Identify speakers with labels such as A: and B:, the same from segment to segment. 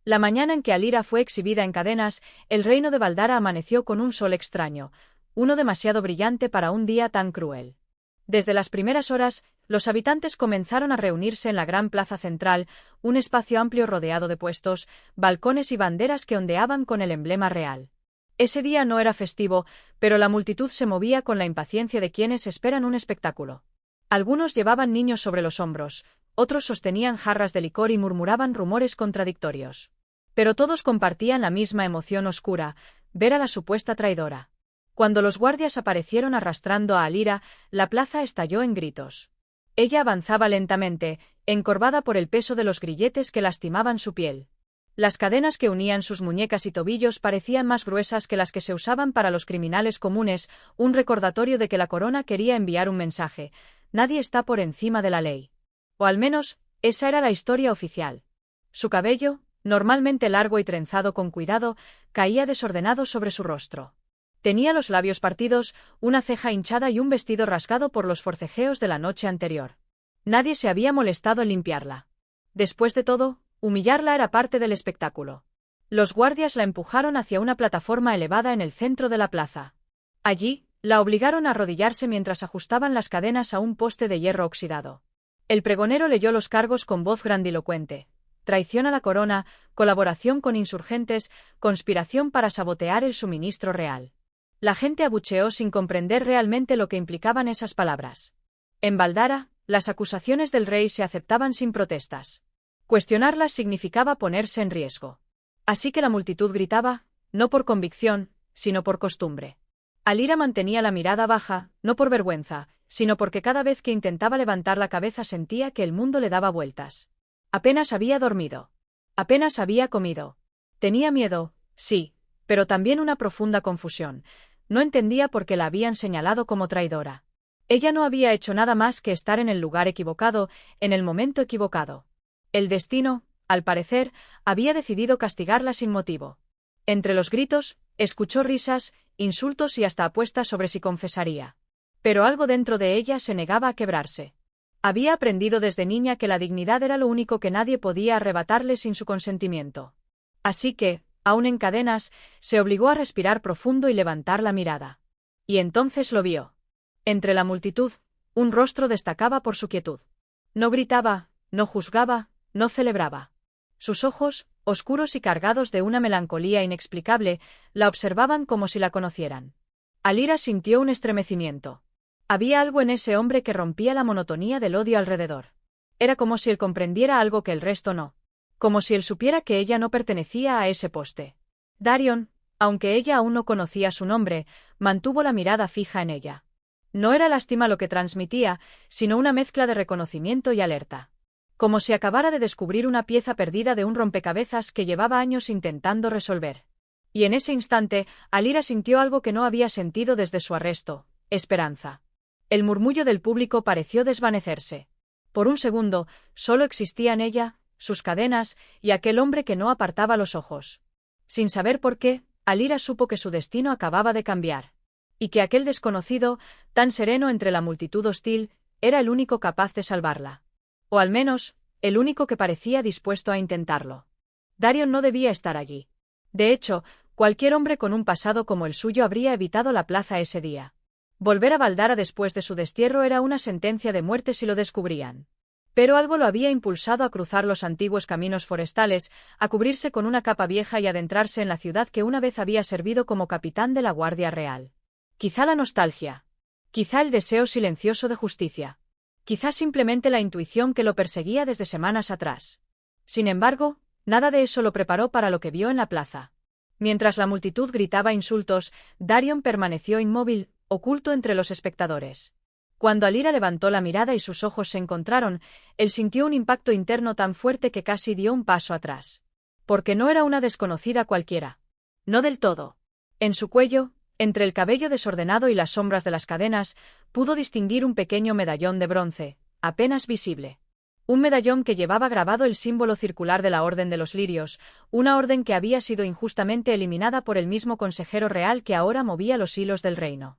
A: La mañana en que Alira fue exhibida en cadenas, el reino de Valdara amaneció con un sol extraño, uno demasiado brillante para un día tan cruel. Desde las primeras horas, los habitantes comenzaron a reunirse en la gran plaza central, un espacio amplio rodeado de puestos, balcones y banderas que ondeaban con el emblema real. Ese día no era festivo, pero la multitud se movía con la impaciencia de quienes esperan un espectáculo. Algunos llevaban niños sobre los hombros, otros sostenían jarras de licor y murmuraban rumores contradictorios. Pero todos compartían la misma emoción oscura, ver a la supuesta traidora. Cuando los guardias aparecieron arrastrando a Alira, la plaza estalló en gritos. Ella avanzaba lentamente, encorvada por el peso de los grilletes que lastimaban su piel. Las cadenas que unían sus muñecas y tobillos parecían más gruesas que las que se usaban para los criminales comunes, un recordatorio de que la corona quería enviar un mensaje: nadie está por encima de la ley. O al menos, esa era la historia oficial. Su cabello, normalmente largo y trenzado con cuidado, caía desordenado sobre su rostro. Tenía los labios partidos, una ceja hinchada y un vestido rasgado por los forcejeos de la noche anterior. Nadie se había molestado en limpiarla. Después de todo, humillarla era parte del espectáculo. Los guardias la empujaron hacia una plataforma elevada en el centro de la plaza. Allí, la obligaron a arrodillarse mientras ajustaban las cadenas a un poste de hierro oxidado. El pregonero leyó los cargos con voz grandilocuente: traición a la corona, colaboración con insurgentes, conspiración para sabotear el suministro real. La gente abucheó sin comprender realmente lo que implicaban esas palabras. En Valdara, las acusaciones del rey se aceptaban sin protestas. Cuestionarlas significaba ponerse en riesgo. Así que la multitud gritaba, no por convicción, sino por costumbre. Alira mantenía la mirada baja, no por vergüenza, sino porque cada vez que intentaba levantar la cabeza sentía que el mundo le daba vueltas. Apenas había dormido. Apenas había comido. Tenía miedo, sí, pero también una profunda confusión. No entendía por qué la habían señalado como traidora. Ella no había hecho nada más que estar en el lugar equivocado, en el momento equivocado. El destino, al parecer, había decidido castigarla sin motivo. Entre los gritos, escuchó risas, insultos y hasta apuestas sobre si confesaría. Pero algo dentro de ella se negaba a quebrarse. Había aprendido desde niña que la dignidad era lo único que nadie podía arrebatarle sin su consentimiento. Así que, aún en cadenas, se obligó a respirar profundo y levantar la mirada. Y entonces lo vio. Entre la multitud, un rostro destacaba por su quietud. No gritaba, no juzgaba, no celebraba. Sus ojos, oscuros y cargados de una melancolía inexplicable, la observaban como si la conocieran. Alira sintió un estremecimiento. Había algo en ese hombre que rompía la monotonía del odio alrededor. Era como si él comprendiera algo que el resto no. Como si él supiera que ella no pertenecía a ese poste. Darion, aunque ella aún no conocía su nombre, mantuvo la mirada fija en ella. No era lástima lo que transmitía, sino una mezcla de reconocimiento y alerta. Como si acabara de descubrir una pieza perdida de un rompecabezas que llevaba años intentando resolver. Y en ese instante, Alira sintió algo que no había sentido desde su arresto: esperanza. El murmullo del público pareció desvanecerse. Por un segundo, solo existían ella, sus cadenas, y aquel hombre que no apartaba los ojos. Sin saber por qué, Alira supo que su destino acababa de cambiar. Y que aquel desconocido, tan sereno entre la multitud hostil, era el único capaz de salvarla. O al menos, el único que parecía dispuesto a intentarlo. Darion no debía estar allí. De hecho, cualquier hombre con un pasado como el suyo habría evitado la plaza ese día. Volver a Valdara después de su destierro era una sentencia de muerte si lo descubrían. Pero algo lo había impulsado a cruzar los antiguos caminos forestales, a cubrirse con una capa vieja y adentrarse en la ciudad que una vez había servido como capitán de la Guardia Real. Quizá la nostalgia. Quizá el deseo silencioso de justicia. Quizá simplemente la intuición que lo perseguía desde semanas atrás. Sin embargo, nada de eso lo preparó para lo que vio en la plaza. Mientras la multitud gritaba insultos, Darion permaneció inmóvil, oculto entre los espectadores. Cuando Alira levantó la mirada y sus ojos se encontraron, él sintió un impacto interno tan fuerte que casi dio un paso atrás. Porque no era una desconocida cualquiera. No del todo. En su cuello, entre el cabello desordenado y las sombras de las cadenas, pudo distinguir un pequeño medallón de bronce, apenas visible. Un medallón que llevaba grabado el símbolo circular de la Orden de los Lirios, una orden que había sido injustamente eliminada por el mismo consejero real que ahora movía los hilos del reino.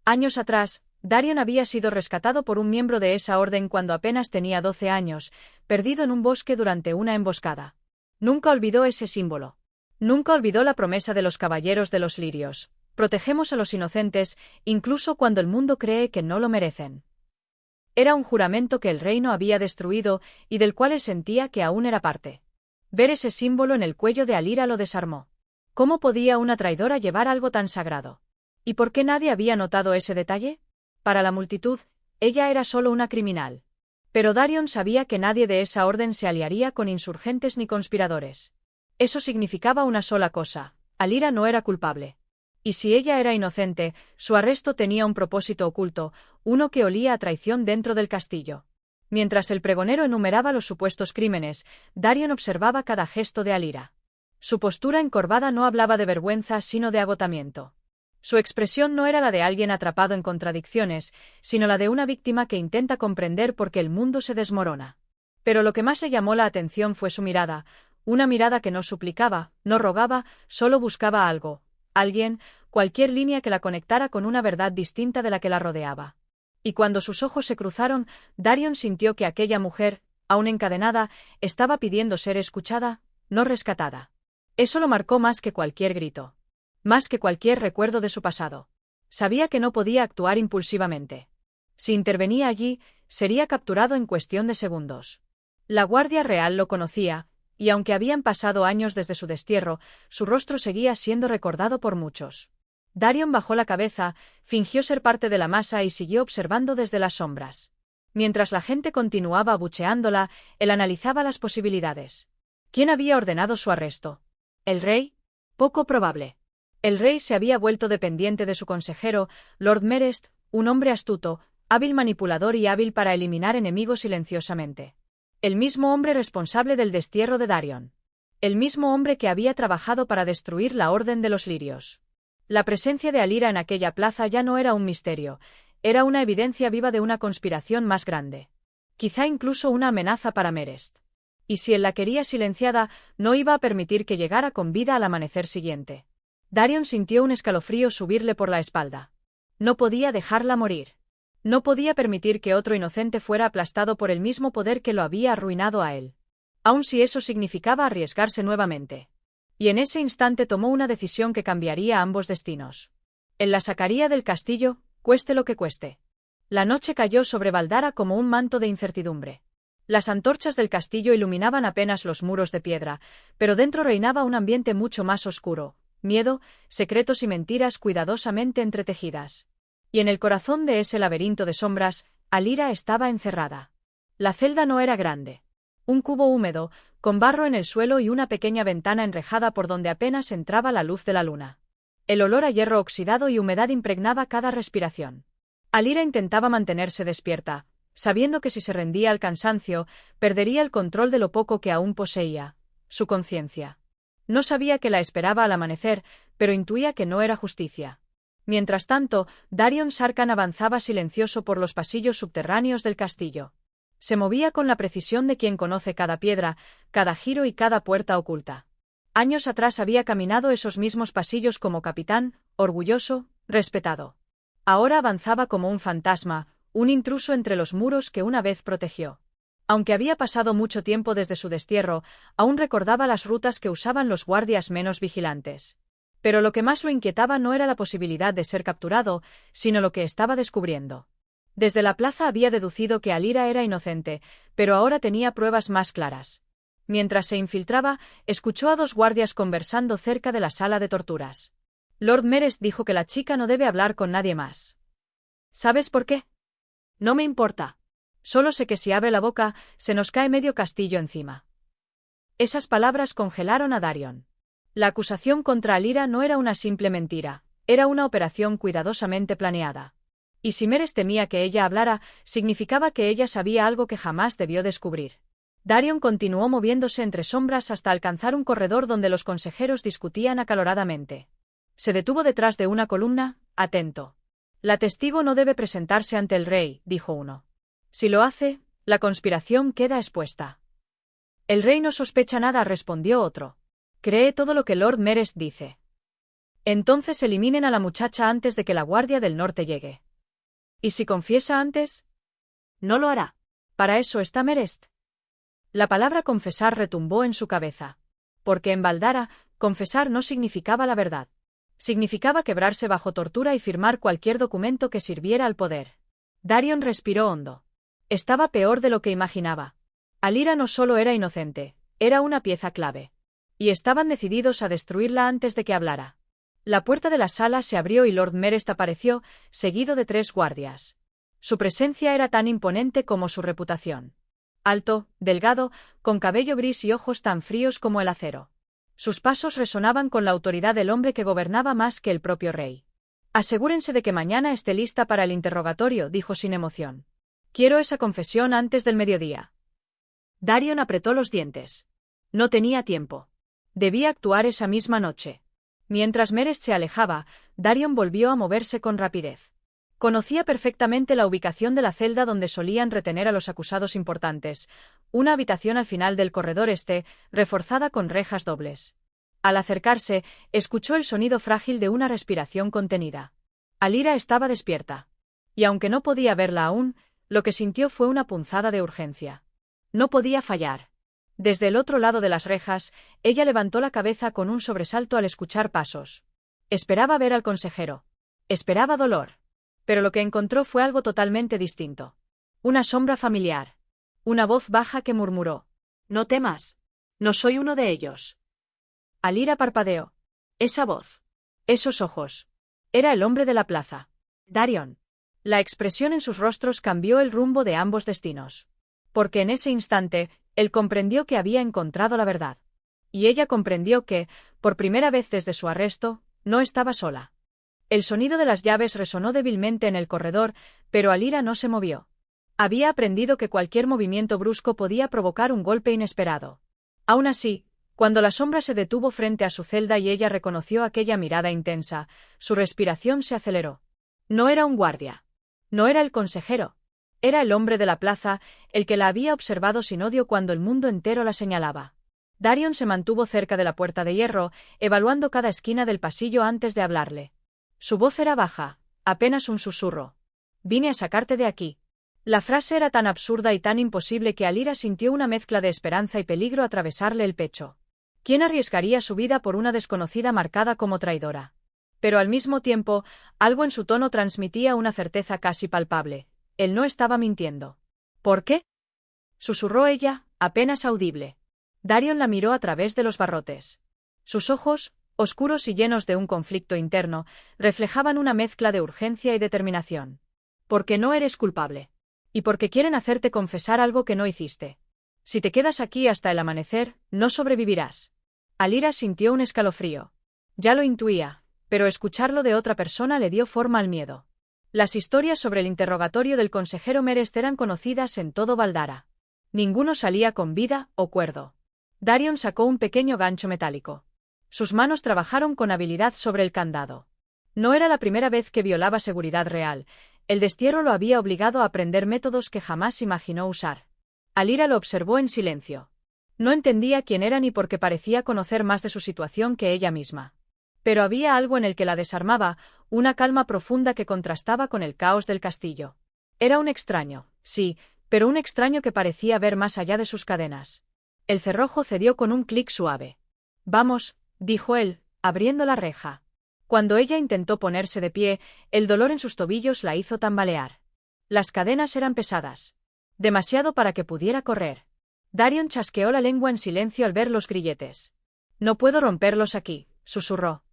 A: Años atrás, Darion había sido rescatado por un miembro de esa orden cuando apenas tenía 12 años, perdido en un bosque durante una emboscada. Nunca olvidó ese símbolo. Nunca olvidó la promesa de los caballeros de los lirios. Protegemos a los inocentes, incluso cuando el mundo cree que no lo merecen. Era un juramento que el reino había destruido y del cual él sentía que aún era parte. Ver ese símbolo en el cuello de Alira lo desarmó. ¿Cómo podía una traidora llevar algo tan sagrado? ¿Y por qué nadie había notado ese detalle? Para la multitud, ella era solo una criminal. Pero Darion sabía que nadie de esa orden se aliaría con insurgentes ni conspiradores. Eso significaba una sola cosa: Alira no era culpable. Y si ella era inocente, su arresto tenía un propósito oculto, uno que olía a traición dentro del castillo. Mientras el pregonero enumeraba los supuestos crímenes, Darion observaba cada gesto de Alira. Su postura encorvada no hablaba de vergüenza sino de agotamiento. Su expresión no era la de alguien atrapado en contradicciones, sino la de una víctima que intenta comprender por qué el mundo se desmorona. Pero lo que más le llamó la atención fue su mirada, una mirada que no suplicaba, no rogaba, solo buscaba algo, alguien, cualquier línea que la conectara con una verdad distinta de la que la rodeaba. Y cuando sus ojos se cruzaron, Darion sintió que aquella mujer, aún encadenada, estaba pidiendo ser escuchada, no rescatada. Eso lo marcó más que cualquier grito. Más que cualquier recuerdo de su pasado. Sabía que no podía actuar impulsivamente. Si intervenía allí, sería capturado en cuestión de segundos. La Guardia Real lo conocía, y aunque habían pasado años desde su destierro, su rostro seguía siendo recordado por muchos. Darion bajó la cabeza, fingió ser parte de la masa y siguió observando desde las sombras. Mientras la gente continuaba abucheándola, él analizaba las posibilidades. ¿Quién había ordenado su arresto? ¿El rey? Poco probable. El rey se había vuelto dependiente de su consejero, Lord Merest, un hombre astuto, hábil manipulador y hábil para eliminar enemigos silenciosamente. El mismo hombre responsable del destierro de Darion. El mismo hombre que había trabajado para destruir la Orden de los Lirios. La presencia de Alira en aquella plaza ya no era un misterio, era una evidencia viva de una conspiración más grande. Quizá incluso una amenaza para Merest. Y si él la quería silenciada, no iba a permitir que llegara con vida al amanecer siguiente. Darion sintió un escalofrío subirle por la espalda. No podía dejarla morir. No podía permitir que otro inocente fuera aplastado por el mismo poder que lo había arruinado a él. Aun si eso significaba arriesgarse nuevamente. Y en ese instante tomó una decisión que cambiaría ambos destinos. Él la sacaría del castillo, cueste lo que cueste. La noche cayó sobre Valdara como un manto de incertidumbre. Las antorchas del castillo iluminaban apenas los muros de piedra, pero dentro reinaba un ambiente mucho más oscuro. Miedo, secretos y mentiras cuidadosamente entretejidas. Y en el corazón de ese laberinto de sombras, Alira estaba encerrada. La celda no era grande. Un cubo húmedo, con barro en el suelo y una pequeña ventana enrejada por donde apenas entraba la luz de la luna. El olor a hierro oxidado y humedad impregnaba cada respiración. Alira intentaba mantenerse despierta, sabiendo que si se rendía al cansancio, perdería el control de lo poco que aún poseía, su conciencia. No sabía que la esperaba al amanecer, pero intuía que no era justicia. Mientras tanto, Darion Sarkhan avanzaba silencioso por los pasillos subterráneos del castillo. Se movía con la precisión de quien conoce cada piedra, cada giro y cada puerta oculta. Años atrás había caminado esos mismos pasillos como capitán, orgulloso, respetado. Ahora avanzaba como un fantasma, un intruso entre los muros que una vez protegió. Aunque había pasado mucho tiempo desde su destierro, aún recordaba las rutas que usaban los guardias menos vigilantes. Pero lo que más lo inquietaba no era la posibilidad de ser capturado, sino lo que estaba descubriendo. Desde la plaza había deducido que Alira era inocente, pero ahora tenía pruebas más claras. Mientras se infiltraba, escuchó a dos guardias conversando cerca de la sala de torturas. Lord Merest dijo que la chica no debe hablar con nadie más. ¿Sabes por qué? No me importa. Solo sé que si abre la boca, se nos cae medio castillo encima. Esas palabras congelaron a Darion. La acusación contra Alira no era una simple mentira, era una operación cuidadosamente planeada. Y si Merest temía que ella hablara, significaba que ella sabía algo que jamás debió descubrir. Darion continuó moviéndose entre sombras hasta alcanzar un corredor donde los consejeros discutían acaloradamente. Se detuvo detrás de una columna, atento. La testigo no debe presentarse ante el rey, dijo uno. Si lo hace, la conspiración queda expuesta. El rey no sospecha nada, respondió otro. Cree todo lo que Lord Merest dice. Entonces eliminen a la muchacha antes de que la Guardia del Norte llegue. ¿Y si confiesa antes? No lo hará. Para eso está Merest. La palabra confesar retumbó en su cabeza. porque en Valdara, confesar no significaba la verdad. Significaba quebrarse bajo tortura y firmar cualquier documento que sirviera al poder. Darion respiró hondo. Estaba peor de lo que imaginaba. Alira no solo era inocente, era una pieza clave. Y estaban decididos a destruirla antes de que hablara. La puerta de la sala se abrió y Lord Merest apareció, seguido de 3 guardias. Su presencia era tan imponente como su reputación. Alto, delgado, con cabello gris y ojos tan fríos como el acero. Sus pasos resonaban con la autoridad del hombre que gobernaba más que el propio rey. Asegúrense de que mañana esté lista para el interrogatorio, dijo sin emoción. Quiero esa confesión antes del mediodía. Darion apretó los dientes. No tenía tiempo. Debía actuar esa misma noche. Mientras Merest se alejaba, Darion volvió a moverse con rapidez. Conocía perfectamente la ubicación de la celda donde solían retener a los acusados importantes, una habitación al final del corredor este, reforzada con rejas dobles. Al acercarse, escuchó el sonido frágil de una respiración contenida. Alira estaba despierta. Y aunque no podía verla aún, lo que sintió fue una punzada de urgencia. No podía fallar. Desde el otro lado de las rejas, ella levantó la cabeza con un sobresalto al escuchar pasos. Esperaba ver al consejero. Esperaba dolor. Pero lo que encontró fue algo totalmente distinto. Una sombra familiar. Una voz baja que murmuró. «No temas. No soy uno de ellos». Alira parpadeó. Esa voz. Esos ojos. Era el hombre de la plaza. Darion. La expresión en sus rostros cambió el rumbo de ambos destinos. Porque en ese instante, él comprendió que había encontrado la verdad. Y ella comprendió que, por primera vez desde su arresto, no estaba sola. El sonido de las llaves resonó débilmente en el corredor, pero Alira no se movió. Había aprendido que cualquier movimiento brusco podía provocar un golpe inesperado. Aún así, cuando la sombra se detuvo frente a su celda y ella reconoció aquella mirada intensa, su respiración se aceleró. No era un guardia. No era el consejero. Era el hombre de la plaza, el que la había observado sin odio cuando el mundo entero la señalaba. Darion se mantuvo cerca de la puerta de hierro, evaluando cada esquina del pasillo antes de hablarle. Su voz era baja, apenas un susurro. «Vine a sacarte de aquí». La frase era tan absurda y tan imposible que Alira sintió una mezcla de esperanza y peligro atravesarle el pecho. ¿Quién arriesgaría su vida por una desconocida marcada como traidora? Pero al mismo tiempo, algo en su tono transmitía una certeza casi palpable. Él no estaba mintiendo. ¿Por qué?, susurró ella, apenas audible. Darion la miró a través de los barrotes. Sus ojos, oscuros y llenos de un conflicto interno, reflejaban una mezcla de urgencia y determinación. Porque no eres culpable. Y porque quieren hacerte confesar algo que no hiciste. Si te quedas aquí hasta el amanecer, no sobrevivirás. Alira sintió un escalofrío. Ya lo intuía, pero escucharlo de otra persona le dio forma al miedo. Las historias sobre el interrogatorio del consejero Merest eran conocidas en todo Valdara. Ninguno salía con vida o cuerdo. Darion sacó un pequeño gancho metálico. Sus manos trabajaron con habilidad sobre el candado. No era la primera vez que violaba seguridad real. El destierro lo había obligado a aprender métodos que jamás imaginó usar. Alira lo observó en silencio. No entendía quién era ni por qué parecía conocer más de su situación que ella misma. Pero había algo en el que la desarmaba, una calma profunda que contrastaba con el caos del castillo. Era un extraño, sí, pero un extraño que parecía ver más allá de sus cadenas. El cerrojo cedió con un clic suave. «Vamos», dijo él, abriendo la reja. Cuando ella intentó ponerse de pie, el dolor en sus tobillos la hizo tambalear. Las cadenas eran pesadas. Demasiado para que pudiera correr. Darion chasqueó la lengua en silencio al ver los grilletes. «No puedo romperlos aquí», susurró.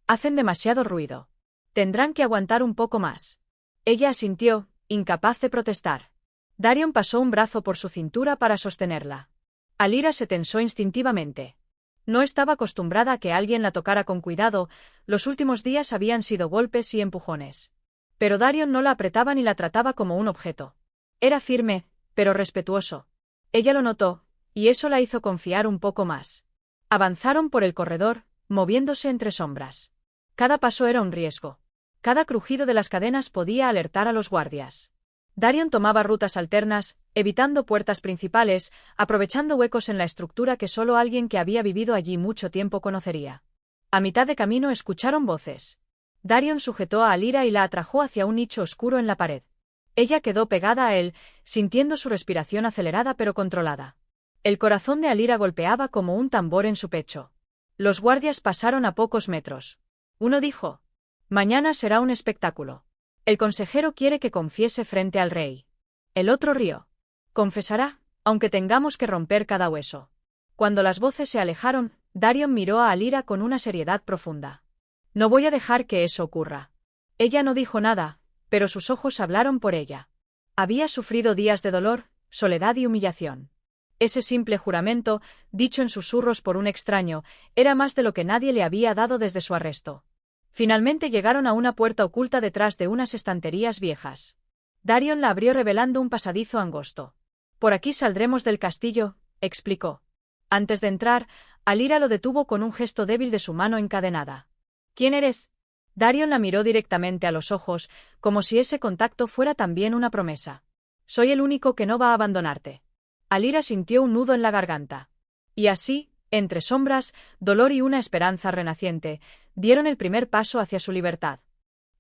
A: «Hacen demasiado ruido. Tendrán que aguantar un poco más». Ella asintió, incapaz de protestar. Darion pasó un brazo por su cintura para sostenerla. Alira se tensó instintivamente. No estaba acostumbrada a que alguien la tocara con cuidado, los últimos días habían sido golpes y empujones. Pero Darion no la apretaba ni la trataba como un objeto. Era firme, pero respetuoso. Ella lo notó, y eso la hizo confiar un poco más. Avanzaron por el corredor, moviéndose entre sombras. Cada paso era un riesgo. Cada crujido de las cadenas podía alertar a los guardias. Darion tomaba rutas alternas, evitando puertas principales, aprovechando huecos en la estructura que solo alguien que había vivido allí mucho tiempo conocería. A mitad de camino escucharon voces. Darion sujetó a Alira y la atrajo hacia un nicho oscuro en la pared. Ella quedó pegada a él, sintiendo su respiración acelerada pero controlada. El corazón de Alira golpeaba como un tambor en su pecho. Los guardias pasaron a pocos metros. Uno dijo: «Mañana será un espectáculo. El consejero quiere que confiese frente al rey». El otro rió: «Confesará, aunque tengamos que romper cada hueso». Cuando las voces se alejaron, Darion miró a Alira con una seriedad profunda. «No voy a dejar que eso ocurra». Ella no dijo nada, pero sus ojos hablaron por ella. Había sufrido días de dolor, soledad y humillación. Ese simple juramento, dicho en susurros por un extraño, era más de lo que nadie le había dado desde su arresto. Finalmente llegaron a una puerta oculta detrás de unas estanterías viejas. Darion la abrió revelando un pasadizo angosto. «Por aquí saldremos del castillo», explicó. Antes de entrar, Alira lo detuvo con un gesto débil de su mano encadenada. «¿Quién eres?». Darion la miró directamente a los ojos, como si ese contacto fuera también una promesa. «Soy el único que no va a abandonarte». Alira sintió un nudo en la garganta. Y así, entre sombras, dolor y una esperanza renaciente, dieron el primer paso hacia su libertad.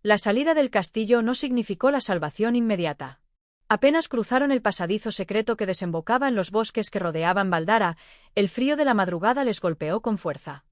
A: La salida del castillo no significó la salvación inmediata. Apenas cruzaron el pasadizo secreto que desembocaba en los bosques que rodeaban Valdara, el frío de la madrugada les golpeó con fuerza.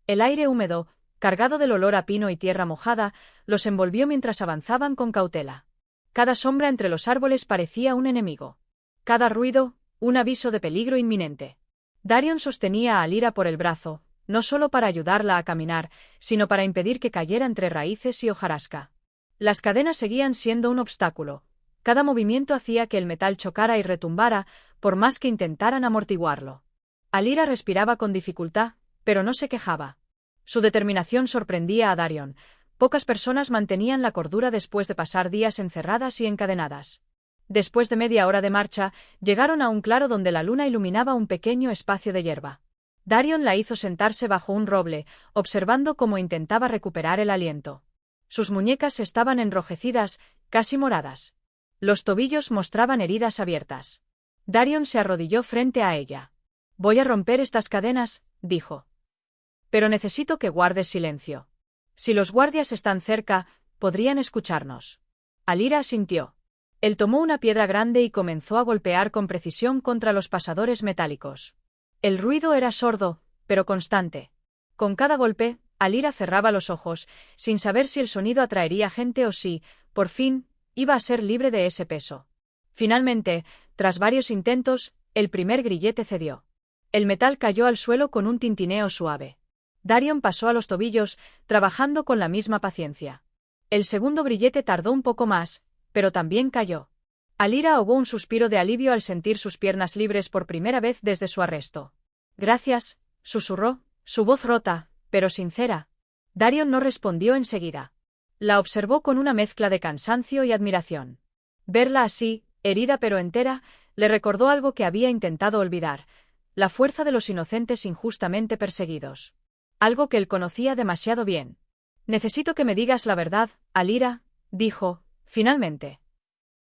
A: El aire húmedo, cargado del olor a pino y tierra mojada, los envolvió mientras avanzaban con cautela. Cada sombra entre los árboles parecía un enemigo. Cada ruido, un aviso de peligro inminente. Darion sostenía a Alira por el brazo, no solo para ayudarla a caminar, sino para impedir que cayera entre raíces y hojarasca. Las cadenas seguían siendo un obstáculo. Cada movimiento hacía que el metal chocara y retumbara, por más que intentaran amortiguarlo. Alira respiraba con dificultad, pero no se quejaba. Su determinación sorprendía a Darion. Pocas personas mantenían la cordura después de pasar días encerradas y encadenadas. Después de media hora de marcha, llegaron a un claro donde la luna iluminaba un pequeño espacio de hierba. Darion la hizo sentarse bajo un roble, observando cómo intentaba recuperar el aliento. Sus muñecas estaban enrojecidas, casi moradas. Los tobillos mostraban heridas abiertas. Darion se arrodilló frente a ella. «Voy a romper estas cadenas», dijo. «Pero necesito que guardes silencio. Si los guardias están cerca, podrían escucharnos». Alira asintió. Él tomó una piedra grande y comenzó a golpear con precisión contra los pasadores metálicos. El ruido era sordo, pero constante. Con cada golpe, Alira cerraba los ojos, sin saber si el sonido atraería gente o si, por fin, iba a ser libre de ese peso. Finalmente, tras varios intentos, el primer grillete cedió. El metal cayó al suelo con un tintineo suave. Darion pasó a los tobillos, trabajando con la misma paciencia. El segundo grillete tardó un poco más, pero también cayó. Alira ahogó un suspiro de alivio al sentir sus piernas libres por primera vez desde su arresto. «Gracias», susurró, su voz rota, pero sincera. Darion no respondió enseguida. La observó con una mezcla de cansancio y admiración. Verla así, herida pero entera, le recordó algo que había intentado olvidar: la fuerza de los inocentes injustamente perseguidos. Algo que él conocía demasiado bien. «Necesito que me digas la verdad, Alira», dijo, finalmente.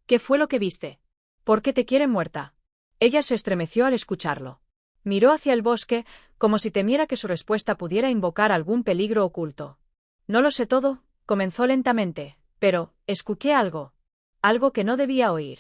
A: «¿Qué fue lo que viste? ¿Por qué te quieren muerta?». Ella se estremeció al escucharlo. Miró hacia el bosque, como si temiera que su respuesta pudiera invocar algún peligro oculto. «No lo sé todo», comenzó lentamente, «pero, escuché algo. Algo que no debía oír».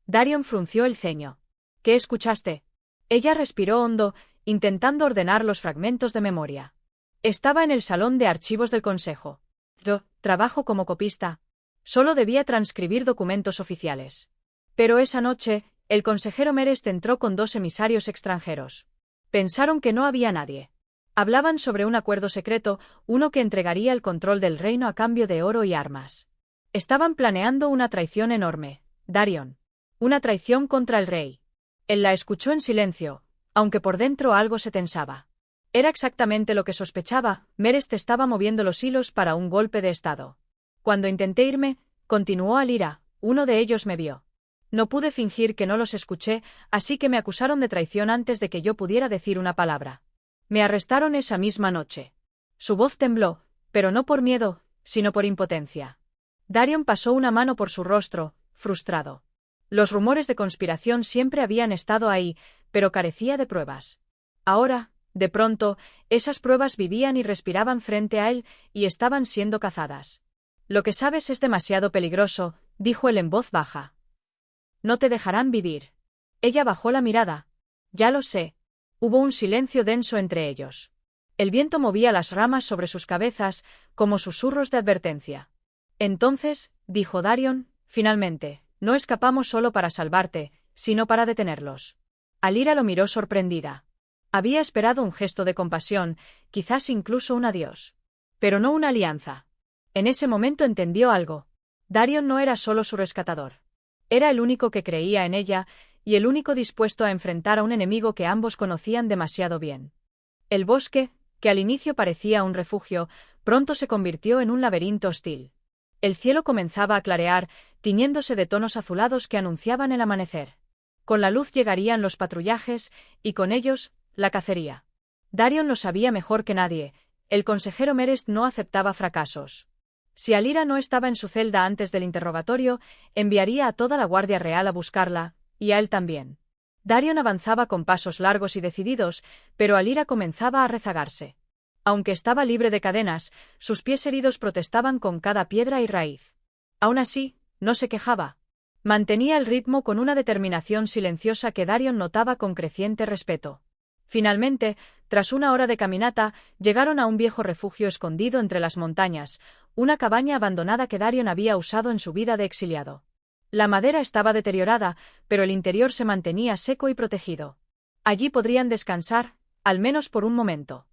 A: Darion frunció el ceño. «¿Qué escuchaste?». Ella respiró hondo, intentando ordenar los fragmentos de memoria. Estaba en el salón de archivos del consejo. Yo trabajo como copista. Solo debía transcribir documentos oficiales. Pero esa noche, el consejero Merest entró con 2 emisarios extranjeros. Pensaron que no había nadie. Hablaban sobre un acuerdo secreto, uno que entregaría el control del reino a cambio de oro y armas. Estaban planeando una traición enorme, Darion. Una traición contra el rey. Él la escuchó en silencio, aunque por dentro algo se tensaba. Era exactamente lo que sospechaba: Merest estaba moviendo los hilos para un golpe de estado. «Cuando intenté irme», continuó Alira, «uno de ellos me vio. No pude fingir que no los escuché, así que me acusaron de traición antes de que yo pudiera decir una palabra. Me arrestaron esa misma noche». Su voz tembló, pero no por miedo, sino por impotencia. Darion pasó una mano por su rostro, frustrado. Los rumores de conspiración siempre habían estado ahí, pero carecía de pruebas. Ahora, de pronto, esas pruebas vivían y respiraban frente a él, y estaban siendo cazadas. «Lo que sabes es demasiado peligroso», dijo él en voz baja. «No te dejarán vivir». Ella bajó la mirada. Ya lo sé. Hubo un silencio denso entre ellos. El viento movía las ramas sobre sus cabezas, como susurros de advertencia. Entonces, dijo Darion, finalmente, no escapamos solo para salvarte, sino para detenerlos. Alira lo miró sorprendida. Había esperado un gesto de compasión, quizás incluso un adiós. Pero no una alianza. En ese momento entendió algo. Darion no era solo su rescatador. Era el único que creía en ella, y el único dispuesto a enfrentar a un enemigo que ambos conocían demasiado bien. El bosque, que al inicio parecía un refugio, pronto se convirtió en un laberinto hostil. El cielo comenzaba a clarear, tiñéndose de tonos azulados que anunciaban el amanecer. Con la luz llegarían los patrullajes, y con ellos, la cacería. Darion lo sabía mejor que nadie, el consejero Merest no aceptaba fracasos. Si Alira no estaba en su celda antes del interrogatorio, enviaría a toda la Guardia Real a buscarla, y a él también. Darion avanzaba con pasos largos y decididos, pero Alira comenzaba a rezagarse. Aunque estaba libre de cadenas, sus pies heridos protestaban con cada piedra y raíz. Aún así, no se quejaba. Mantenía el ritmo con una determinación silenciosa que Darion notaba con creciente respeto. Finalmente, tras una hora de caminata, llegaron a un viejo refugio escondido entre las montañas, una cabaña abandonada que Darion había usado en su vida de exiliado. La madera estaba deteriorada, pero el interior se mantenía seco y protegido. Allí podrían descansar, al menos por un momento.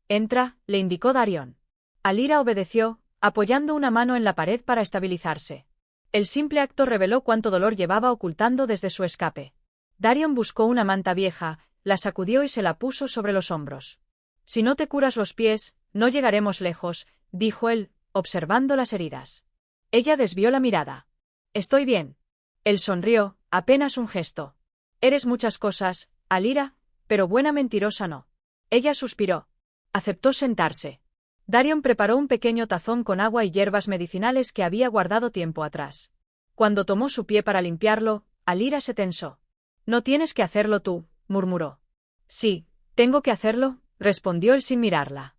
A: Entra, le indicó Darion. Alira obedeció, apoyando una mano en la pared para estabilizarse. El simple acto reveló cuánto dolor llevaba ocultando desde su escape. Darion buscó una manta vieja, la sacudió y se la puso sobre los hombros. Si no te curas los pies, no llegaremos lejos, dijo él, observando las heridas. Ella desvió la mirada. Estoy bien. Él sonrió, apenas un gesto. Eres muchas cosas, Alira, pero buena mentirosa no. Ella suspiró. Aceptó sentarse. Darion preparó un pequeño tazón con agua y hierbas medicinales que había guardado tiempo atrás. Cuando tomó su pie para limpiarlo, Alira se tensó. No tienes que hacerlo tú, murmuró. Sí, tengo que hacerlo, respondió él sin mirarla.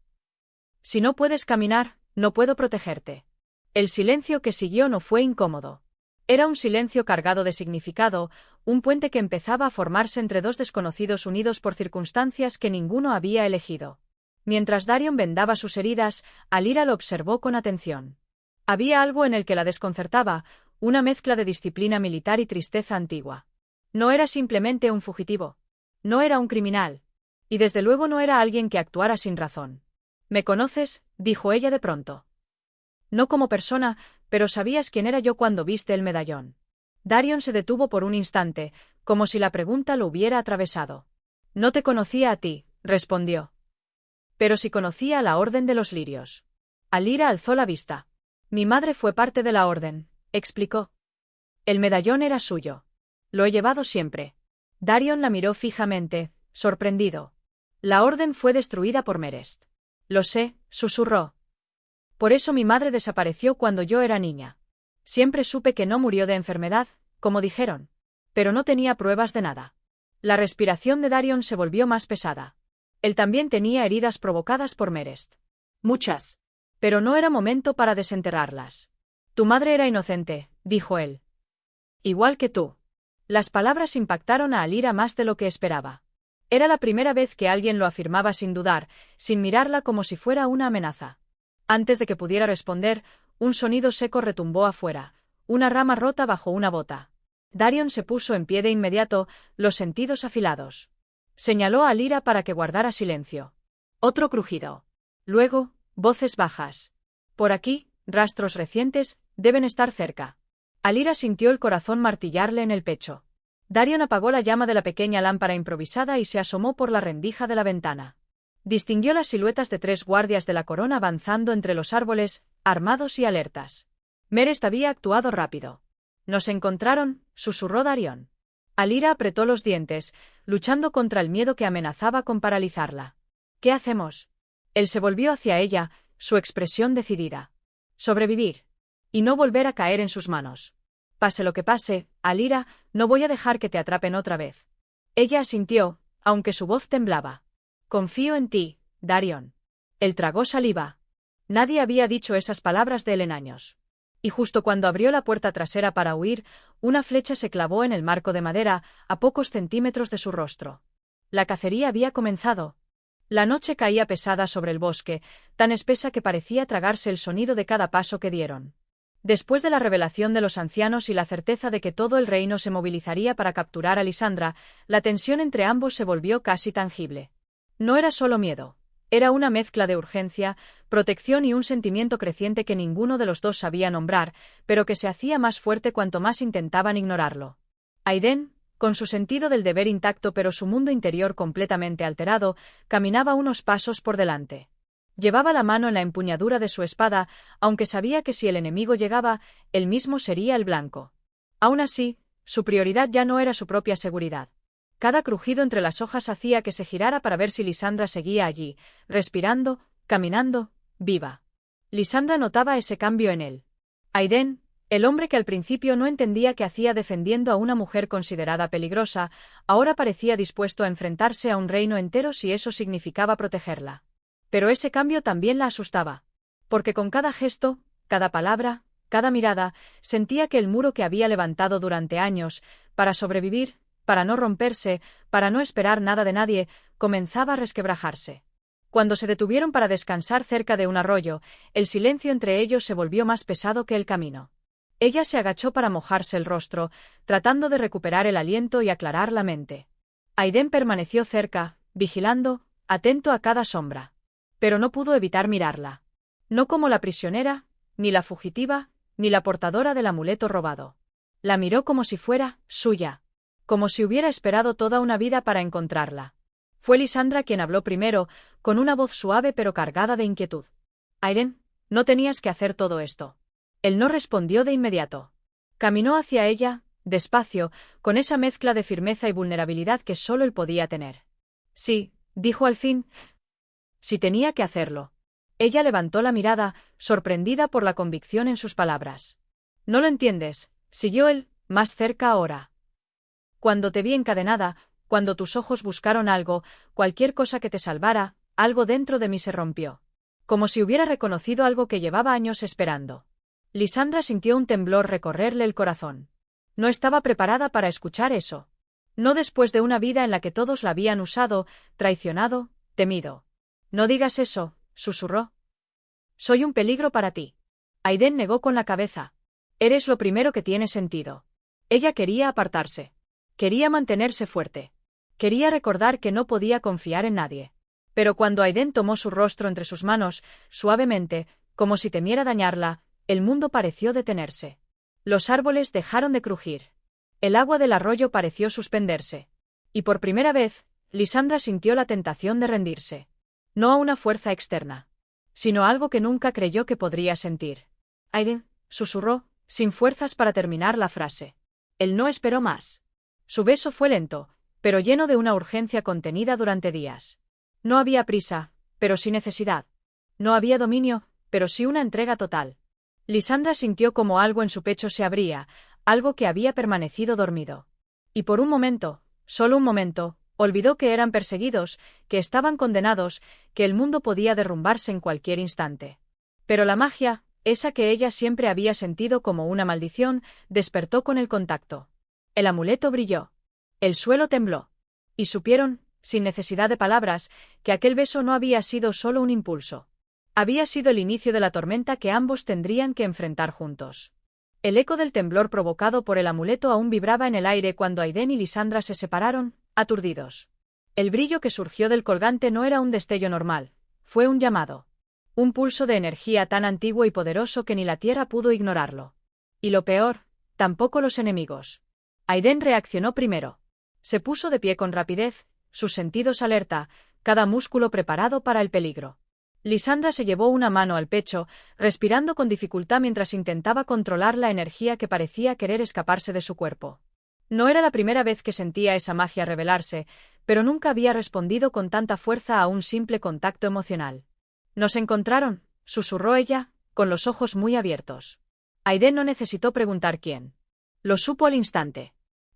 A: Si no puedes caminar, no puedo protegerte. El silencio que siguió no fue incómodo. Era un silencio cargado de significado, un puente que empezaba a formarse entre dos desconocidos unidos por circunstancias que ninguno había elegido. Mientras Darion vendaba sus heridas, Alira lo observó con atención. Había algo en el que la desconcertaba, una mezcla de disciplina militar y tristeza antigua. No era simplemente un fugitivo. No era un criminal. Y desde luego no era alguien que actuara sin razón. «¿Me conoces?», dijo ella de pronto. No como persona, pero sabías quién era yo cuando viste el medallón. Darion se detuvo por un instante, como si la pregunta lo hubiera atravesado. No te conocía a ti, respondió. Pero sí conocía a la Orden de los Lirios. Alira alzó la vista. Mi madre fue parte de la Orden, explicó. El medallón era suyo. Lo he llevado siempre. Darion la miró fijamente, sorprendido. La Orden fue destruida por Merest. Lo sé, susurró. Por eso mi madre desapareció cuando yo era niña. Siempre supe que no murió de enfermedad, como dijeron. Pero no tenía pruebas de nada. La respiración de Darion se volvió más pesada. Él también tenía heridas provocadas por Merest. Muchas. Pero no era momento para desenterrarlas. Tu madre era inocente, dijo él. Igual que tú. Las palabras impactaron a Alira más de lo que esperaba. Era la primera vez que alguien lo afirmaba sin dudar, sin mirarla como si fuera una amenaza. Antes de que pudiera responder, un sonido seco retumbó afuera, una rama rota bajo una bota. Darion se puso en pie de inmediato, los sentidos afilados. Señaló a Alira para que guardara silencio. Otro crujido. Luego, voces bajas. Por aquí, rastros recientes, deben estar cerca. Alira sintió el corazón martillarle en el pecho. Darion apagó la llama de la pequeña lámpara improvisada y se asomó por la rendija de la ventana. Distinguió las siluetas de 3 guardias de la corona avanzando entre los árboles, armados y alertas. Merest había actuado rápido. «Nos encontraron», susurró Darion. Alira apretó los dientes, luchando contra el miedo que amenazaba con paralizarla. «¿Qué hacemos?» Él se volvió hacia ella, su expresión decidida. «Sobrevivir. Y no volver a caer en sus manos. Pase lo que pase, Alira, no voy a dejar que te atrapen otra vez». Ella asintió, aunque su voz temblaba. «Confío en ti, Darion». Él tragó saliva. Nadie había dicho esas palabras de él en años. Y justo cuando abrió la puerta trasera para huir, una flecha se clavó en el marco de madera, a pocos centímetros de su rostro. La cacería había comenzado. La noche caía pesada sobre el bosque, tan espesa que parecía tragarse el sonido de cada paso que dieron. Después de la revelación de los ancianos y la certeza de que todo el reino se movilizaría para capturar a Lisandra, la tensión entre ambos se volvió casi tangible. No era solo miedo. Era una mezcla de urgencia, protección y un sentimiento creciente que ninguno de los dos sabía nombrar, pero que se hacía más fuerte cuanto más intentaban ignorarlo. Aiden, con su sentido del deber intacto pero su mundo interior completamente alterado, caminaba unos pasos por delante. Llevaba la mano en la empuñadura de su espada, aunque sabía que si el enemigo llegaba, él mismo sería el blanco. Aún así, su prioridad ya no era su propia seguridad. Cada crujido entre las hojas hacía que se girara para ver si Lisandra seguía allí, respirando, caminando, viva. Lisandra notaba ese cambio en él. Aiden, el hombre que al principio no entendía qué hacía defendiendo a una mujer considerada peligrosa, ahora parecía dispuesto a enfrentarse a un reino entero si eso significaba protegerla. Pero ese cambio también la asustaba. Porque con cada gesto, cada palabra, cada mirada, sentía que el muro que había levantado durante años, para sobrevivir, para no romperse, para no esperar nada de nadie, comenzaba a resquebrajarse. Cuando se detuvieron para descansar cerca de un arroyo, el silencio entre ellos se volvió más pesado que el camino. Ella se agachó para mojarse el rostro, tratando de recuperar el aliento y aclarar la mente. Aiden permaneció cerca, vigilando, atento a cada sombra. Pero no pudo evitar mirarla. No como la prisionera, ni la fugitiva, ni la portadora del amuleto robado. La miró como si fuera suya. Como si hubiera esperado toda una vida para encontrarla. Fue Lisandra quien habló primero, con una voz suave pero cargada de inquietud. Aiden, no tenías que hacer todo esto. Él no respondió de inmediato. Caminó hacia ella, despacio, con esa mezcla de firmeza y vulnerabilidad que solo él podía tener. Sí, dijo al fin. Si tenía que hacerlo. Ella levantó la mirada, sorprendida por la convicción en sus palabras. No lo entiendes, siguió él, más cerca ahora. Cuando te vi encadenada, cuando tus ojos buscaron algo, cualquier cosa que te salvara, algo dentro de mí se rompió. Como si hubiera reconocido algo que llevaba años esperando. Lisandra sintió un temblor recorrerle el corazón. No estaba preparada para escuchar eso. No después de una vida en la que todos la habían usado, traicionado, temido. No digas eso, susurró. Soy un peligro para ti. Aiden negó con la cabeza. Eres lo primero que tiene sentido. Ella quería apartarse. Quería mantenerse fuerte. Quería recordar que no podía confiar en nadie. Pero cuando Aiden tomó su rostro entre sus manos, suavemente, como si temiera dañarla, el mundo pareció detenerse. Los árboles dejaron de crujir. El agua del arroyo pareció suspenderse. Y por primera vez, Lisandra sintió la tentación de rendirse. No a una fuerza externa, sino a algo que nunca creyó que podría sentir. Aiden, susurró, sin fuerzas para terminar la frase. Él no esperó más. Su beso fue lento, pero lleno de una urgencia contenida durante días. No había prisa, pero sí necesidad. No había dominio, pero sí una entrega total. Lisandra sintió como algo en su pecho se abría, algo que había permanecido dormido. Y por un momento, solo un momento, olvidó que eran perseguidos, que estaban condenados, que el mundo podía derrumbarse en cualquier instante. Pero la magia, esa que ella siempre había sentido como una maldición, despertó con el contacto. El amuleto brilló. El suelo tembló. Y supieron, sin necesidad de palabras, que aquel beso no había sido solo un impulso. Había sido el inicio de la tormenta que ambos tendrían que enfrentar juntos. El eco del temblor provocado por el amuleto aún vibraba en el aire cuando Aiden y Lisandra se separaron, aturdidos. El brillo que surgió del colgante no era un destello normal, fue un llamado. Un pulso de energía tan antiguo y poderoso que ni la tierra pudo ignorarlo. Y lo peor, tampoco los enemigos. Aiden reaccionó primero. Se puso de pie con rapidez, sus sentidos alerta, cada músculo preparado para el peligro. Lisandra se llevó una mano al pecho, respirando con dificultad mientras intentaba controlar la energía que parecía querer escaparse de su cuerpo. No era la primera vez que sentía esa magia revelarse, pero nunca había respondido con tanta fuerza a un simple contacto emocional. «¿Nos encontraron?», susurró ella, con los ojos muy abiertos. Aiden no necesitó preguntar quién. Lo supo al instante.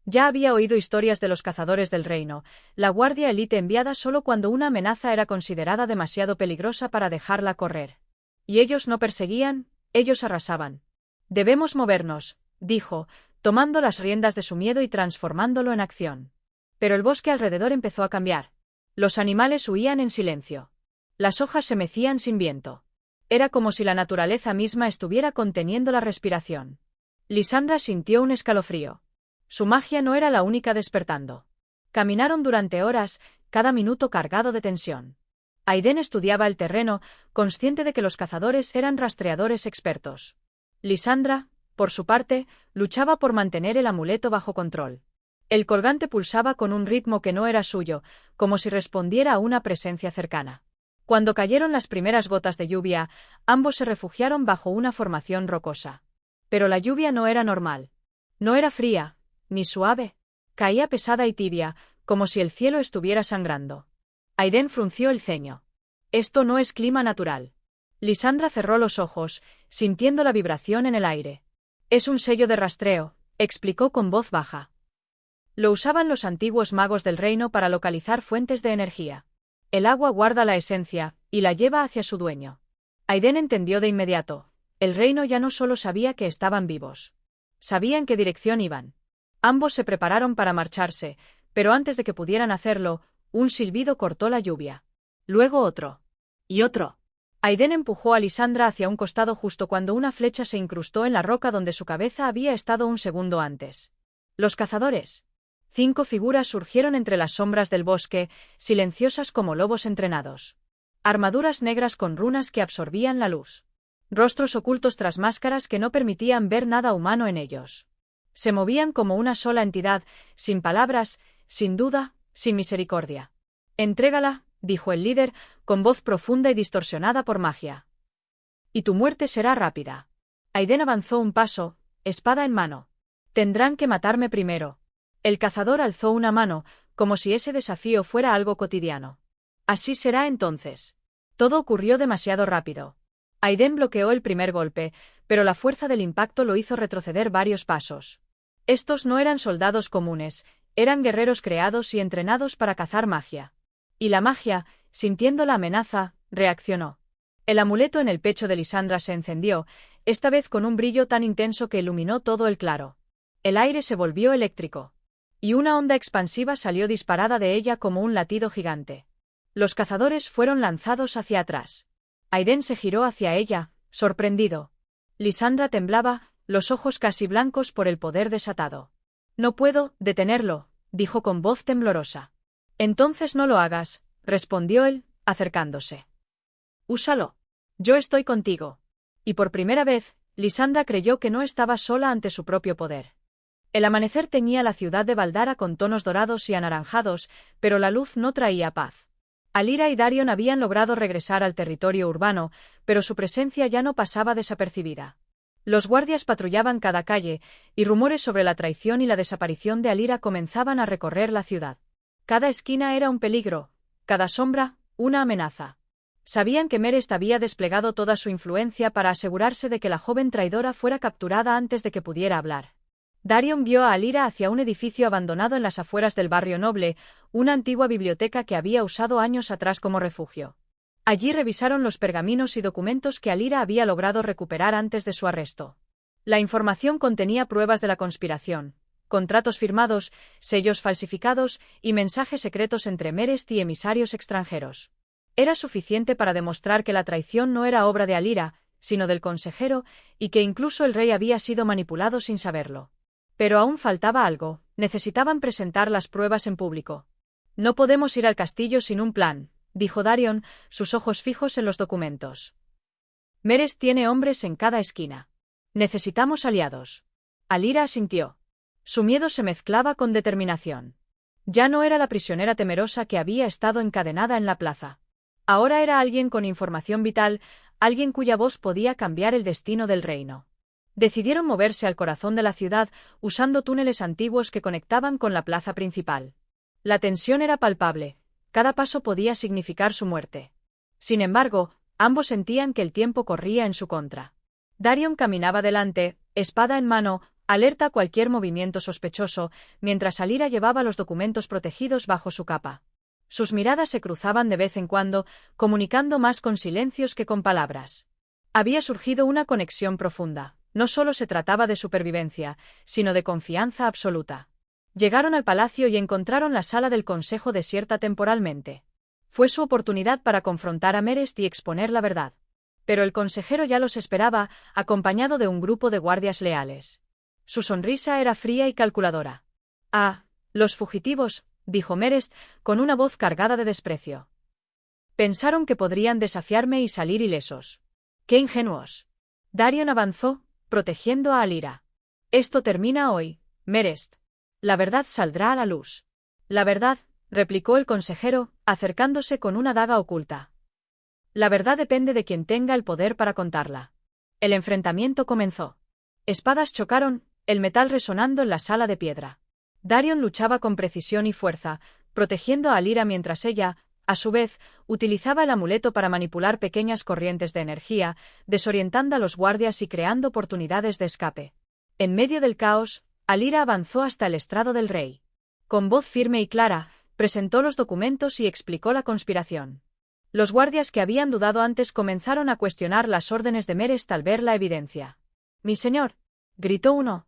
A: Ya había oído historias de los cazadores del reino, la guardia élite enviada solo cuando una amenaza era considerada demasiado peligrosa para dejarla correr. Y ellos no perseguían, ellos arrasaban. «Debemos movernos», dijo, tomando las riendas de su miedo y transformándolo en acción. Pero el bosque alrededor empezó a cambiar. Los animales huían en silencio. Las hojas se mecían sin viento. Era como si la naturaleza misma estuviera conteniendo la respiración. Lysandra sintió un escalofrío. Su magia no era la única despertando. Caminaron durante horas, cada minuto cargado de tensión. Aiden estudiaba el terreno, consciente de que los cazadores eran rastreadores expertos. Lysandra, por su parte, luchaba por mantener el amuleto bajo control. El colgante pulsaba con un ritmo que no era suyo, como si respondiera a una presencia cercana. Cuando cayeron las primeras gotas de lluvia, ambos se refugiaron bajo una formación rocosa. Pero la lluvia no era normal. No era fría, ni suave. Caía pesada y tibia, como si el cielo estuviera sangrando. Aiden frunció el ceño. Esto no es clima natural. Lysandra cerró los ojos, sintiendo la vibración en el aire. Es un sello de rastreo, explicó con voz baja. Lo usaban los antiguos magos del reino para localizar fuentes de energía. El agua guarda la esencia, y la lleva hacia su dueño. Aiden entendió de inmediato. El reino ya no solo sabía que estaban vivos. Sabía en qué dirección iban. Ambos se prepararon para marcharse, pero antes de que pudieran hacerlo, un silbido cortó la lluvia. Luego otro. Y otro. Aiden empujó a Lysandra hacia un costado justo cuando una flecha se incrustó en la roca donde su cabeza había estado un segundo antes. Los cazadores. 5 figuras surgieron entre las sombras del bosque, silenciosas como lobos entrenados. Armaduras negras con runas que absorbían la luz. Rostros ocultos tras máscaras que no permitían ver nada humano en ellos. Se movían como una sola entidad, sin palabras, sin duda, sin misericordia. «Entrégala», dijo el líder, con voz profunda y distorsionada por magia. «Y tu muerte será rápida». Aiden avanzó un paso, espada en mano. «Tendrán que matarme primero». El cazador alzó una mano, como si ese desafío fuera algo cotidiano. «Así será entonces». Todo ocurrió demasiado rápido. Aiden bloqueó el primer golpe, pero la fuerza del impacto lo hizo retroceder varios pasos. Estos no eran soldados comunes, eran guerreros creados y entrenados para cazar magia. Y la magia, sintiendo la amenaza, reaccionó. El amuleto en el pecho de Lysandra se encendió, esta vez con un brillo tan intenso que iluminó todo el claro. El aire se volvió eléctrico. Y una onda expansiva salió disparada de ella como un latido gigante. Los cazadores fueron lanzados hacia atrás. Aiden se giró hacia ella, sorprendido. Lysandra temblaba, los ojos casi blancos por el poder desatado. «No puedo detenerlo», dijo con voz temblorosa. «Entonces no lo hagas», respondió él, acercándose. «Úsalo. Yo estoy contigo». Y por primera vez, Lysandra creyó que no estaba sola ante su propio poder. El amanecer teñía la ciudad de Valdara con tonos dorados y anaranjados, pero la luz no traía paz. Alira y Darion habían logrado regresar al territorio urbano, pero su presencia ya no pasaba desapercibida. Los guardias patrullaban cada calle, y rumores sobre la traición y la desaparición de Alira comenzaban a recorrer la ciudad. Cada esquina era un peligro, cada sombra, una amenaza. Sabían que Merest había desplegado toda su influencia para asegurarse de que la joven traidora fuera capturada antes de que pudiera hablar. Darion vio a Alira hacia un edificio abandonado en las afueras del barrio noble, una antigua biblioteca que había usado años atrás como refugio. Allí revisaron los pergaminos y documentos que Alira había logrado recuperar antes de su arresto. La información contenía pruebas de la conspiración, contratos firmados, sellos falsificados y mensajes secretos entre Merest y emisarios extranjeros. Era suficiente para demostrar que la traición no era obra de Alira, sino del consejero, y que incluso el rey había sido manipulado sin saberlo. Pero aún faltaba algo, necesitaban presentar las pruebas en público. «No podemos ir al castillo sin un plan», dijo Darion, sus ojos fijos en los documentos. «Merest tiene hombres en cada esquina. Necesitamos aliados». Alira asintió. Su miedo se mezclaba con determinación. Ya no era la prisionera temerosa que había estado encadenada en la plaza. Ahora era alguien con información vital, alguien cuya voz podía cambiar el destino del reino. Decidieron moverse al corazón de la ciudad, usando túneles antiguos que conectaban con la plaza principal. La tensión era palpable, cada paso podía significar su muerte. Sin embargo, ambos sentían que el tiempo corría en su contra. Darion caminaba delante, espada en mano, alerta a cualquier movimiento sospechoso, mientras Alira llevaba los documentos protegidos bajo su capa. Sus miradas se cruzaban de vez en cuando, comunicando más con silencios que con palabras. Había surgido una conexión profunda. No solo se trataba de supervivencia, sino de confianza absoluta. Llegaron al palacio y encontraron la sala del consejo desierta temporalmente. Fue su oportunidad para confrontar a Merest y exponer la verdad. Pero el consejero ya los esperaba, acompañado de un grupo de guardias leales. Su sonrisa era fría y calculadora. «Ah, los fugitivos», dijo Merest, con una voz cargada de desprecio. «Pensaron que podrían desafiarme y salir ilesos. ¡Qué ingenuos!». Darion avanzó, protegiendo a Alira. «Esto termina hoy, Merest. La verdad saldrá a la luz». «La verdad», replicó el consejero, acercándose con una daga oculta. «La verdad depende de quien tenga el poder para contarla». El enfrentamiento comenzó. Espadas chocaron, el metal resonando en la sala de piedra. Darion luchaba con precisión y fuerza, protegiendo a Alira mientras ella, a su vez, utilizaba el amuleto para manipular pequeñas corrientes de energía, desorientando a los guardias y creando oportunidades de escape. En medio del caos, Alira avanzó hasta el estrado del rey. Con voz firme y clara, presentó los documentos y explicó la conspiración. Los guardias que habían dudado antes comenzaron a cuestionar las órdenes de Merest al ver la evidencia. «Mi señor», gritó uno.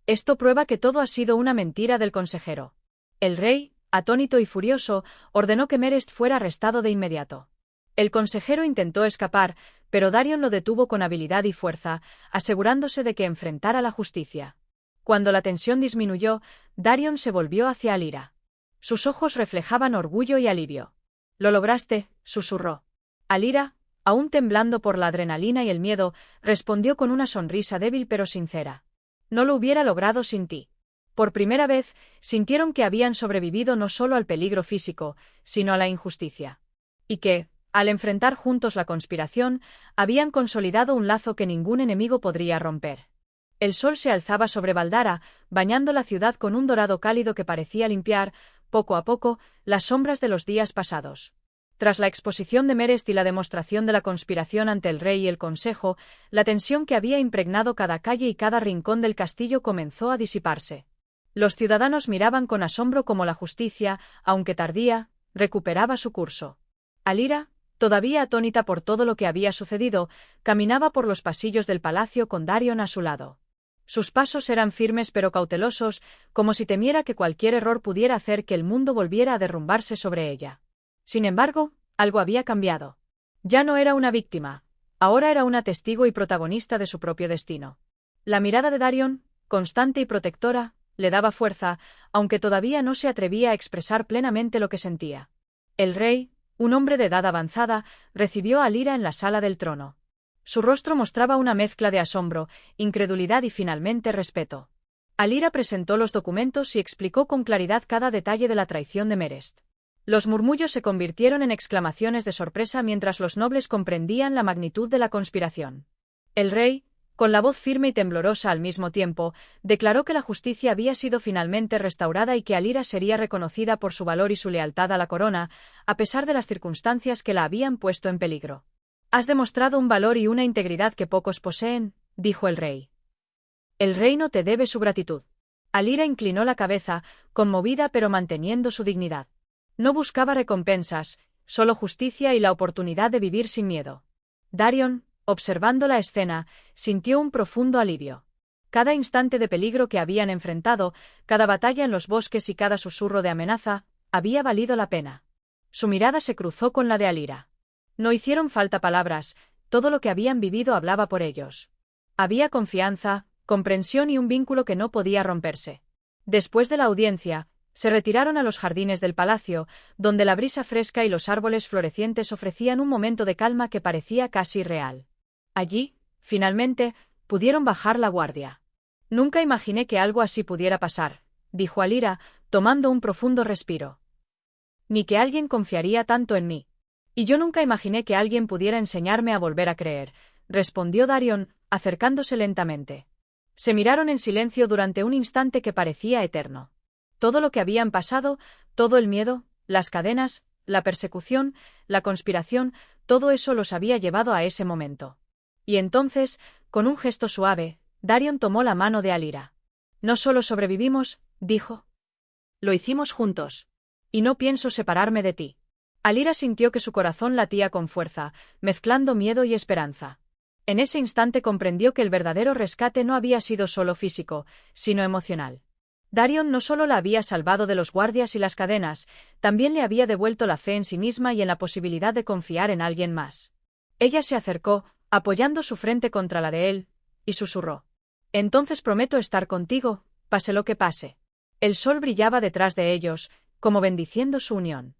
A: «Esto prueba que todo ha sido una mentira del consejero». El rey, atónito y furioso, ordenó que Merest fuera arrestado de inmediato. El consejero intentó escapar, pero Darion lo detuvo con habilidad y fuerza, asegurándose de que enfrentara la justicia. Cuando la tensión disminuyó, Darion se volvió hacia Alira. Sus ojos reflejaban orgullo y alivio. «Lo lograste», susurró. Alira, aún temblando por la adrenalina y el miedo, respondió con una sonrisa débil pero sincera. «No lo hubiera logrado sin ti». Por primera vez, sintieron que habían sobrevivido no solo al peligro físico, sino a la injusticia. Y que, al enfrentar juntos la conspiración, habían consolidado un lazo que ningún enemigo podría romper. El sol se alzaba sobre Valdara, bañando la ciudad con un dorado cálido que parecía limpiar, poco a poco, las sombras de los días pasados. Tras la exposición de Merest y la demostración de la conspiración ante el rey y el consejo, la tensión que había impregnado cada calle y cada rincón del castillo comenzó a disiparse. Los ciudadanos miraban con asombro cómo la justicia, aunque tardía, recuperaba su curso. Alira, todavía atónita por todo lo que había sucedido, caminaba por los pasillos del palacio con Darion a su lado. Sus pasos eran firmes pero cautelosos, como si temiera que cualquier error pudiera hacer que el mundo volviera a derrumbarse sobre ella. Sin embargo, algo había cambiado. Ya no era una víctima, ahora era una testigo y protagonista de su propio destino. La mirada de Darion, constante y protectora, le daba fuerza, aunque todavía no se atrevía a expresar plenamente lo que sentía. El rey, un hombre de edad avanzada, recibió a Alira en la sala del trono. Su rostro mostraba una mezcla de asombro, incredulidad y finalmente respeto. Alira presentó los documentos y explicó con claridad cada detalle de la traición de Merest. Los murmullos se convirtieron en exclamaciones de sorpresa mientras los nobles comprendían la magnitud de la conspiración. El rey, con la voz firme y temblorosa al mismo tiempo, declaró que la justicia había sido finalmente restaurada y que Alira sería reconocida por su valor y su lealtad a la corona, a pesar de las circunstancias que la habían puesto en peligro. «Has demostrado un valor y una integridad que pocos poseen», dijo el rey. «El reino te debe su gratitud». Alira inclinó la cabeza, conmovida pero manteniendo su dignidad. No buscaba recompensas, solo justicia y la oportunidad de vivir sin miedo. Darion, observando la escena, sintió un profundo alivio. Cada instante de peligro que habían enfrentado, cada batalla en los bosques y cada susurro de amenaza, había valido la pena. Su mirada se cruzó con la de Alira. No hicieron falta palabras, todo lo que habían vivido hablaba por ellos. Había confianza, comprensión y un vínculo que no podía romperse. Después de la audiencia, se retiraron a los jardines del palacio, donde la brisa fresca y los árboles florecientes ofrecían un momento de calma que parecía casi real. Allí, finalmente, pudieron bajar la guardia. «Nunca imaginé que algo así pudiera pasar», dijo Alira, tomando un profundo respiro. «Ni que alguien confiaría tanto en mí. Y yo nunca imaginé que alguien pudiera enseñarme a volver a creer», respondió Darion, acercándose lentamente. Se miraron en silencio durante un instante que parecía eterno. Todo lo que habían pasado, todo el miedo, las cadenas, la persecución, la conspiración, todo eso los había llevado a ese momento. Y entonces, con un gesto suave, Darion tomó la mano de Alira. «No solo sobrevivimos», dijo. «Lo hicimos juntos. Y no pienso separarme de ti». Alira sintió que su corazón latía con fuerza, mezclando miedo y esperanza. En ese instante comprendió que el verdadero rescate no había sido solo físico, sino emocional. Darion no solo la había salvado de los guardias y las cadenas, también le había devuelto la fe en sí misma y en la posibilidad de confiar en alguien más. Ella se acercó, apoyando su frente contra la de él, y susurró: «Entonces prometo estar contigo, pase lo que pase». El sol brillaba detrás de ellos, como bendiciendo su unión.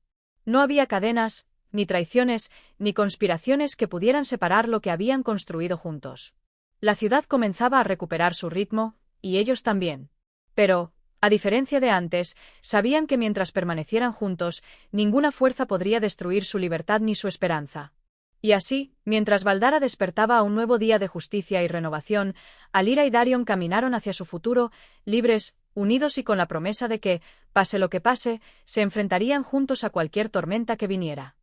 A: No había cadenas, ni traiciones, ni conspiraciones que pudieran separar lo que habían construido juntos. La ciudad comenzaba a recuperar su ritmo, y ellos también. Pero, a diferencia de antes, sabían que mientras permanecieran juntos, ninguna fuerza podría destruir su libertad ni su esperanza. Y así, mientras Valdara despertaba a un nuevo día de justicia y renovación, Alira y Darion caminaron hacia su futuro, libres, unidos y con la promesa de que, pase lo que pase, se enfrentarían juntos a cualquier tormenta que viniera.